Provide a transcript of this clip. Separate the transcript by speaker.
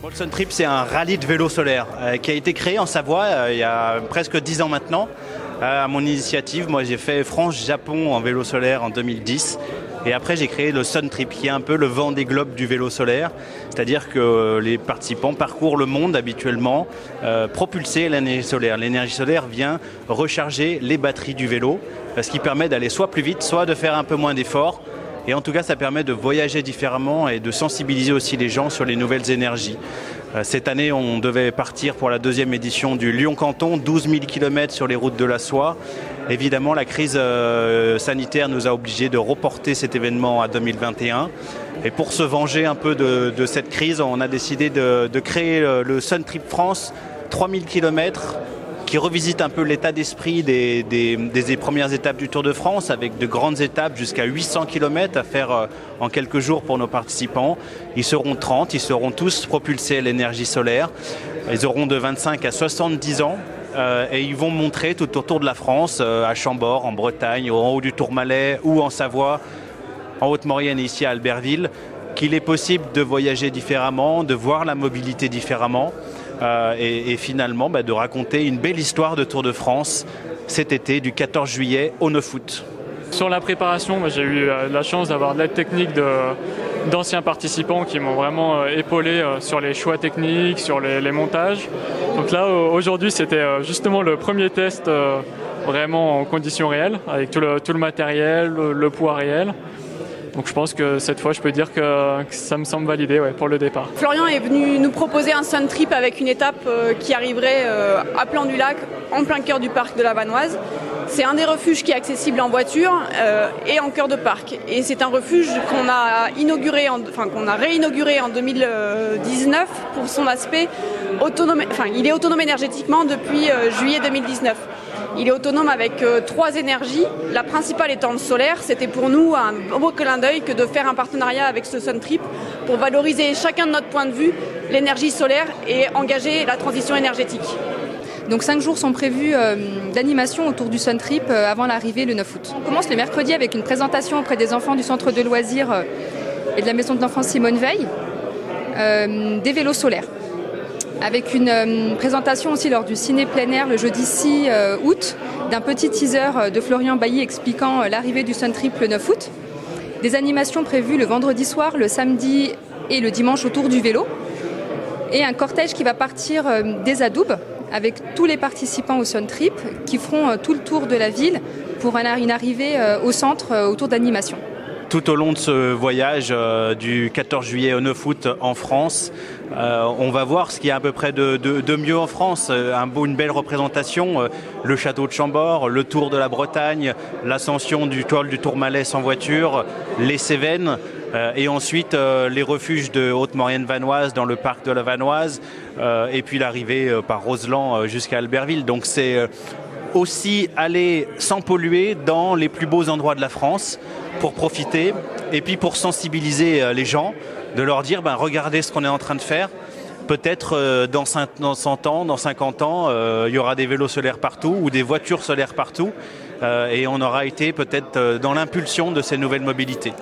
Speaker 1: Le Sun Trip, c'est un rallye de vélo solaire qui a été créé en Savoie il y a presque 10 ans maintenant. À mon initiative, moi j'ai fait France-Japon en vélo solaire en 2010. Et après j'ai créé le Sun Trip qui est un peu le Vendée Globe du vélo solaire. C'est-à-dire que les participants parcourent le monde habituellement propulsés à l'énergie solaire. L'énergie solaire vient recharger les batteries du vélo, ce qui permet d'aller soit plus vite, soit de faire un peu moins d'efforts. Et en tout cas, ça permet de voyager différemment et de sensibiliser aussi les gens sur les nouvelles énergies. Cette année, on devait partir pour la deuxième édition du Lyon-Canton, 12 000 km sur les routes de la soie. Évidemment, la crise sanitaire nous a obligés de reporter cet événement à 2021. Et pour se venger un peu de cette crise, on a décidé de créer le Sun Trip France, 3000 km, qui revisite un peu l'état d'esprit des premières étapes du Tour de France, avec de grandes étapes jusqu'à 800 km à faire en quelques jours pour nos participants. Ils seront 30, ils seront tous propulsés à l'énergie solaire. Ils auront de 25 à 70 ans et ils vont montrer tout autour de la France, à Chambord, en Bretagne, en haut du Tourmalet ou en Savoie, en Haute-Maurienne et ici à Albertville, qu'il est possible de voyager différemment, de voir la mobilité différemment. Et finalement de raconter une belle histoire de Tour de France cet été du 14 juillet au 9 août.
Speaker 2: Sur la préparation, j'ai eu la chance d'avoir de l'aide technique d'anciens participants qui m'ont vraiment épaulé sur les choix techniques, sur les montages. Donc là, aujourd'hui, c'était justement le premier test vraiment en conditions réelles, avec tout le matériel, le poids réel. Donc je pense que cette fois, je peux dire que ça me semble validé pour le départ.
Speaker 3: Florian est venu nous proposer un Sun Trip avec une étape qui arriverait à Plan du Lac, en plein cœur du parc de la Vanoise. C'est un des refuges qui est accessible en voiture et en cœur de parc. Et c'est un refuge qu'on a réinauguré en 2019 pour son aspect autonome. Il est autonome énergétiquement depuis juillet 2019. Il est autonome avec 3 énergies, la principale étant le solaire. C'était pour nous un beau clin d'œil que de faire un partenariat avec ce Sun Trip pour valoriser chacun de notre point de vue l'énergie solaire et engager la transition énergétique.
Speaker 4: Donc 5 jours sont prévus d'animation autour du Sun Trip avant l'arrivée le 9 août. On commence le mercredi avec une présentation auprès des enfants du centre de loisirs et de la maison de l'enfance Simone Veil, des vélos solaires. Avec une présentation aussi lors du ciné plein air le jeudi 6 août, d'un petit teaser de Florian Bailly expliquant l'arrivée du Sun Trip le 9 août. Des animations prévues le vendredi soir, le samedi et le dimanche autour du vélo. Et un cortège qui va partir des Adoubes avec tous les participants au Sun Trip qui feront tout le tour de la ville pour une arrivée au centre autour d'animation.
Speaker 1: Tout au long de ce voyage du 14 juillet au 9 août en France, on va voir ce qu'il y a à peu près de mieux en France. Une belle représentation, le château de Chambord, le Tour de la Bretagne, l'ascension du col du Tourmalet sans voiture, les Cévennes, et ensuite les refuges de Haute-Maurienne-Vanoise dans le parc de la Vanoise, et puis l'arrivée par Roseland jusqu'à Albertville. Donc c'est aussi aller sans polluer dans les plus beaux endroits de la France pour profiter et puis pour sensibiliser les gens, de leur dire regardez ce qu'on est en train de faire. Peut-être dans 100 ans, dans 50 ans, il y aura des vélos solaires partout ou des voitures solaires partout et on aura été peut-être dans l'impulsion de ces nouvelles mobilités.